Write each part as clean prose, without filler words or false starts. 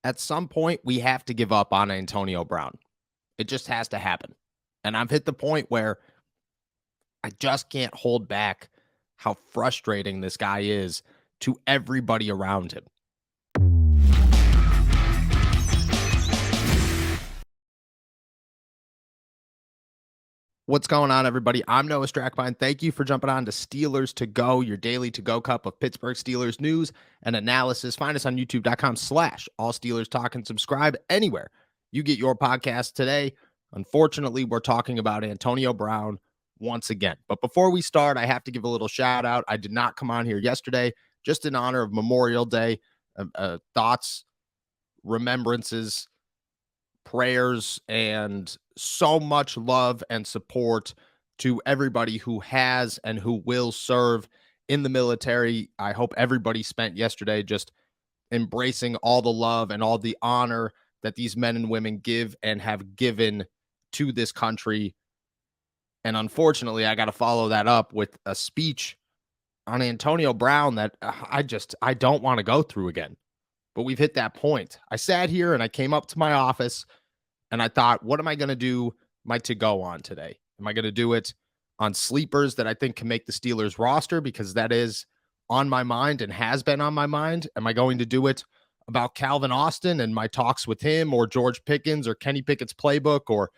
At some point, we have to give up on Antonio Brown. It just has to happen. And I've hit the point where I just can't hold back how frustrating this guy is to everybody around him. What's going on, everybody? I'm Noah Strackbine. Thank you for jumping on to Steelers to Go, your daily to-go cup of Pittsburgh Steelers news and analysis. Find us on youtube.com/All Steelers Talk and subscribe anywhere you get your podcast today. Unfortunately, we're talking about Antonio Brown once again. But before we start, I have to give a little shout out. I did not come on here yesterday, just in honor of Memorial Day. Thoughts, remembrances, prayers, and so much love and support to everybody who has and who will serve in the military. I hope everybody spent yesterday just embracing all the love and all the honor that these men and women give and have given to this country. And unfortunately, I got to follow that up with a speech on Antonio Brown that I don't want to go through again. But we've hit that point. I sat here and I came up to my office and I thought, what am I going to do my to-go on today? Am I going to do it on sleepers that I think can make the Steelers roster? Because that is on my mind and has been on my mind. Am I going to do it about Calvin Austin and my talks with him, or George Pickens, or Kenny Pickett's playbook, or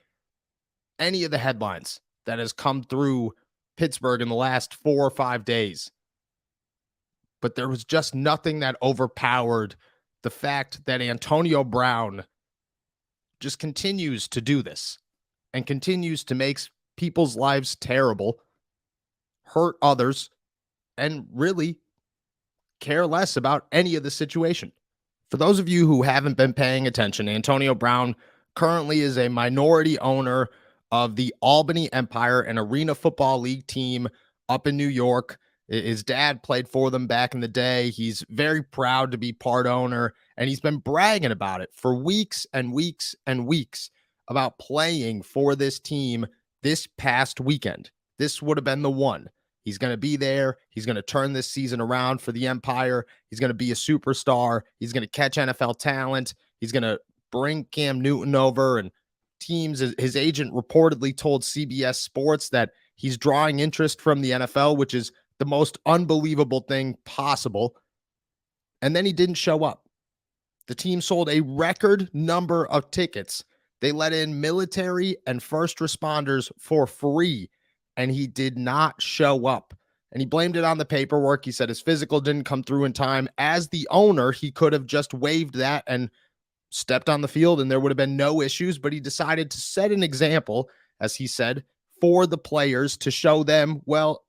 any of the headlines that has come through Pittsburgh in the last 4 or 5 days? But there was just nothing that overpowered the fact that Antonio Brown just continues to do this and continues to make people's lives terrible, hurt others, and really care less about any of the situation. For those of you who haven't been paying attention, Antonio Brown currently is a minority owner of the Albany Empire, an Arena Football League team up in New York. His dad played for them back in the day. He's very proud to be part owner, and he's been bragging about it for weeks and weeks and weeks about playing for this team this past weekend. This would have been the one. He's going to be there. He's going to turn this season around for the Empire. He's going to be a superstar. He's going to catch NFL talent. He's going to bring Cam Newton over, and teams. His agent reportedly told CBS Sports that he's drawing interest from the NFL, which is the most unbelievable thing possible. And then he didn't show up. The team sold a record number of tickets. They let in military and first responders for free, and he did not show up. And he blamed it on the paperwork. He said his physical didn't come through in time. As the owner, he could have just waived that and stepped on the field and there would have been no issues, but he decided to set an example, as he said, for the players to show them, well,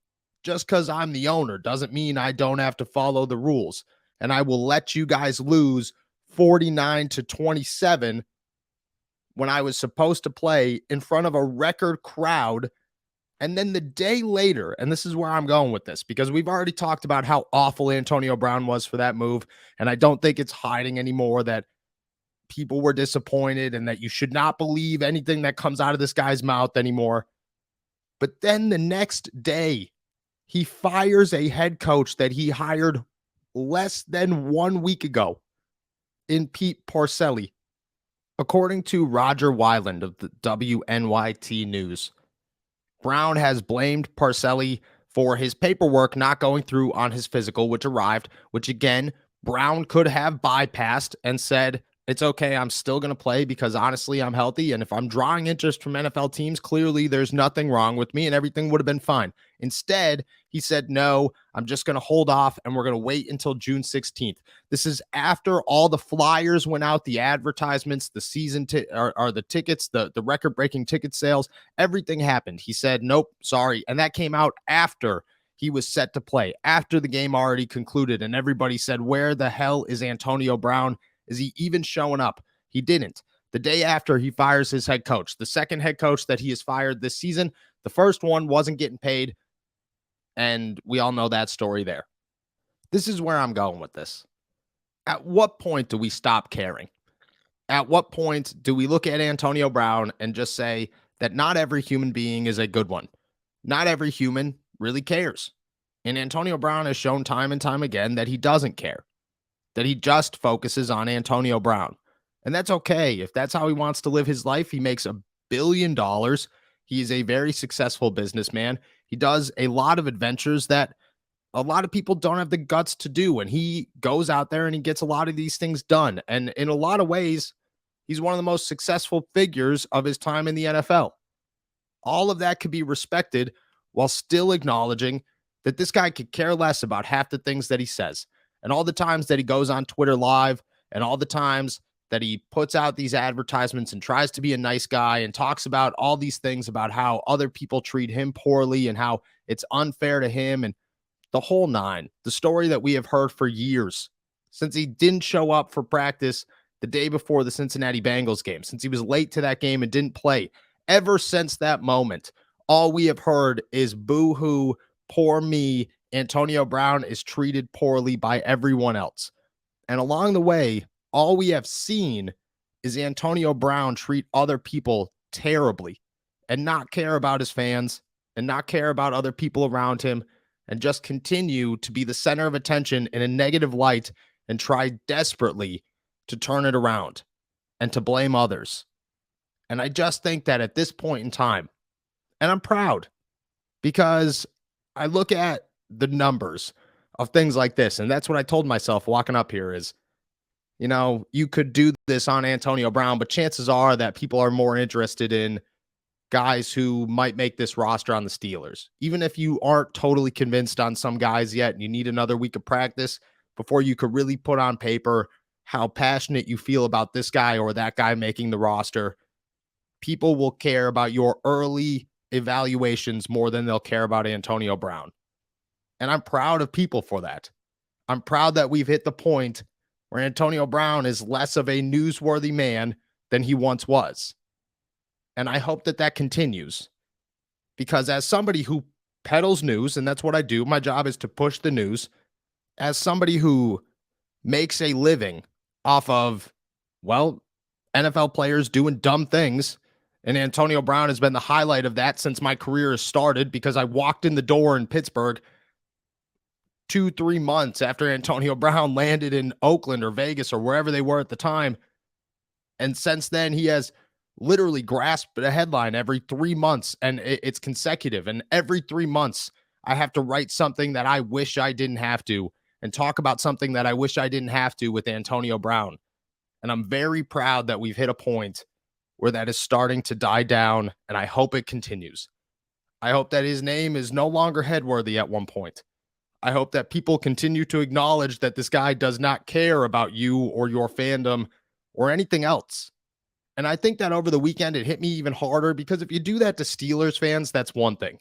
just because I'm the owner doesn't mean I don't have to follow the rules. And I will let you guys lose 49-27 when I was supposed to play in front of a record crowd. And then the day later, and this is where I'm going with this, because we've already talked about how awful Antonio Brown was for that move. And I don't think it's hiding anymore that people were disappointed and that you should not believe anything that comes out of this guy's mouth anymore. But then the next day, he fires a head coach that he hired less than 1 week ago in Pete Parcelli. According to Roger Wyland of the WNYT News, Brown has blamed Parcelli for his paperwork not going through on his physical, which arrived, which again, Brown could have bypassed and said, it's okay, I'm still going to play because honestly, I'm healthy. And if I'm drawing interest from NFL teams, clearly there's nothing wrong with me and everything would have been fine. Instead, he said, no, I'm just going to hold off and we're going to wait until June 16th. This is after all the flyers went out, the advertisements, the season or the tickets, the record-breaking ticket sales, everything happened. He said, nope, sorry. And that came out after he was set to play, after the game already concluded. And everybody said, where the hell is Antonio Brown? Is he even showing up? He didn't. The day after he fires his head coach, the second head coach that he has fired this season, the first one wasn't getting paid. And we all know that story there. This is where I'm going with this. At what point do we stop caring? At what point do we look at Antonio Brown and just say that not every human being is a good one? Not every human really cares. And Antonio Brown has shown time and time again that he doesn't care, that he just focuses on Antonio Brown. And that's okay. If that's how he wants to live his life, he makes $1 billion. He is a very successful businessman. He does a lot of adventures that a lot of people don't have the guts to do. And he goes out there and he gets a lot of these things done. And in a lot of ways, he's one of the most successful figures of his time in the NFL. All of that could be respected while still acknowledging that this guy could care less about half the things that he says. And all the times that he goes on Twitter Live and all the times that he puts out these advertisements and tries to be a nice guy and talks about all these things about how other people treat him poorly and how it's unfair to him and the whole nine. The story that we have heard for years since he didn't show up for practice the day before the Cincinnati Bengals game, since he was late to that game and didn't play. Ever since that moment, all we have heard is boo hoo, poor me. Antonio Brown is treated poorly by everyone else. And along the way, all we have seen is Antonio Brown treat other people terribly and not care about his fans and not care about other people around him and just continue to be the center of attention in a negative light and try desperately to turn it around and to blame others. And I just think that at this point in time, and I'm proud because I look at the numbers of things like this, and that's what I told myself walking up here is, you could do this on Antonio Brown, but chances are that people are more interested in guys who might make this roster on the Steelers. Even if you aren't totally convinced on some guys yet, and you need another week of practice before you could really put on paper how passionate you feel about this guy or that guy making the roster, people will care about your early evaluations more than they'll care about Antonio Brown. And I'm proud of people for that. I'm proud that we've hit the point where Antonio Brown is less of a newsworthy man than he once was. And I hope that that continues because as somebody who peddles news, and that's what I do, my job is to push the news, as somebody who makes a living off of, well, NFL players doing dumb things. And Antonio Brown has been the highlight of that since my career has started because I walked in the door in Pittsburgh 2-3 months after Antonio Brown landed in Oakland or Vegas or wherever they were at the time. And since then, he has literally grasped a headline every 3 months, and it's consecutive. And every 3 months, I have to write something that I wish I didn't have to and talk about something that I wish I didn't have to with Antonio Brown. And I'm very proud that we've hit a point where that is starting to die down, and I hope it continues. I hope that his name is no longer headworthy at one point. I hope that people continue to acknowledge that this guy does not care about you or your fandom or anything else. And I think that over the weekend, it hit me even harder because if you do that to Steelers fans, that's one thing.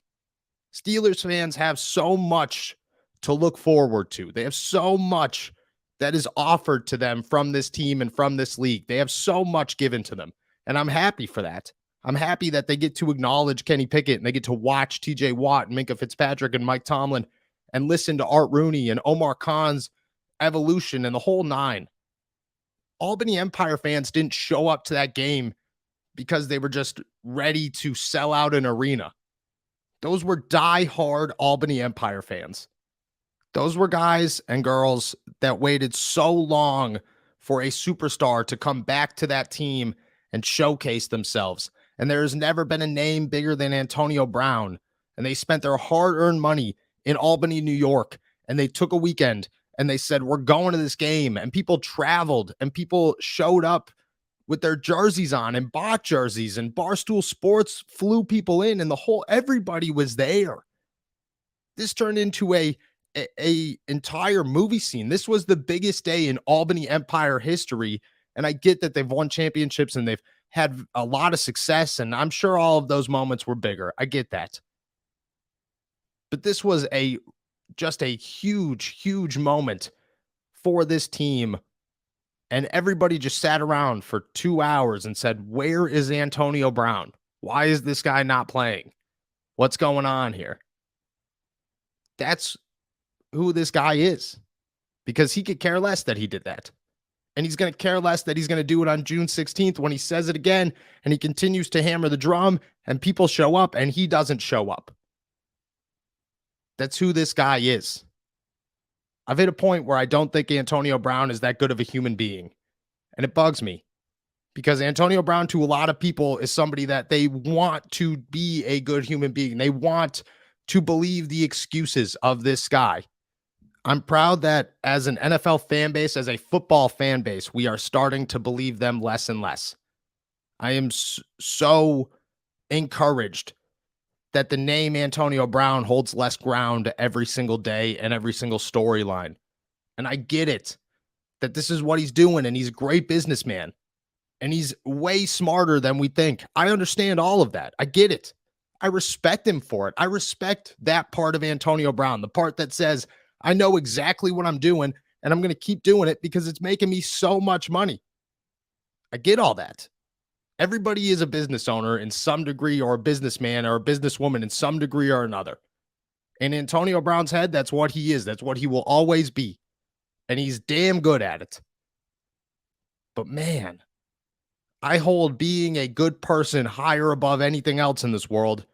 Steelers fans have so much to look forward to. They have so much that is offered to them from this team and from this league. They have so much given to them. And I'm happy for that. I'm happy that they get to acknowledge Kenny Pickett and they get to watch TJ Watt and Minkah Fitzpatrick and Mike Tomlin and listen to Art Rooney and Omar Khan's evolution and the whole nine. Albany Empire fans didn't show up to that game because they were just ready to sell out an arena. Those were die-hard Albany Empire fans. Those were guys and girls that waited so long for a superstar to come back to that team and showcase themselves. And there has never been a name bigger than Antonio Brown. And they spent their hard-earned money in Albany, New York, and they took a weekend and they said, we're going to this game. And people traveled and people showed up with their jerseys on and bought jerseys, and Barstool Sports flew people in, and everybody was there. This turned into a entire movie scene. This was the biggest day in Albany Empire history. And I get that they've won championships and they've had a lot of success. And I'm sure all of those moments were bigger. I get that. But this was just a huge, huge moment for this team. And everybody just sat around for 2 hours and said, where is Antonio Brown? Why is this guy not playing? What's going on here? That's who this guy is, because he could care less that he did that. And he's going to care less that he's going to do it on June 16th when he says it again and he continues to hammer the drum and people show up and he doesn't show up. That's who this guy is. I've hit a point where I don't think Antonio Brown is that good of a human being, and it bugs me because Antonio Brown, to a lot of people, is somebody that they want to be a good human being. They want to believe the excuses of this guy. I'm proud that as an NFL fan base, as a football fan base, we are starting to believe them less and less. I am so encouraged that the name Antonio Brown holds less ground every single day and every single storyline. And I get it that this is what he's doing, and he's a great businessman, and he's way smarter than we think. I understand all of that. I get it. I respect him for it. I respect that part of Antonio Brown, the part that says, I know exactly what I'm doing, and I'm going to keep doing it because it's making me so much money. I get all that. Everybody is a business owner in some degree, or a businessman or a businesswoman in some degree or another. In Antonio Brown's head, that's what he is. That's what he will always be. And he's damn good at it. But man, I hold being a good person higher above anything else in this world.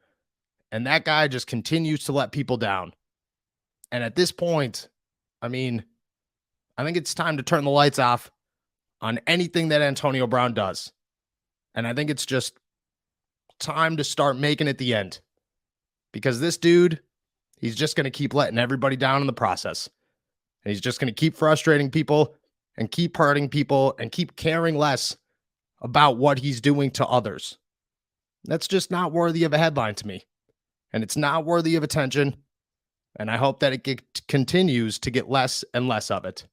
And that guy just continues to let people down. And at this point, I mean, I think it's time to turn the lights off on anything that Antonio Brown does. And I think it's just time to start making it the end. Because this dude, he's just going to keep letting everybody down in the process. And he's just going to keep frustrating people and keep hurting people and keep caring less about what he's doing to others. That's just not worthy of a headline to me. And it's not worthy of attention. And I hope that it continues to get less and less of it.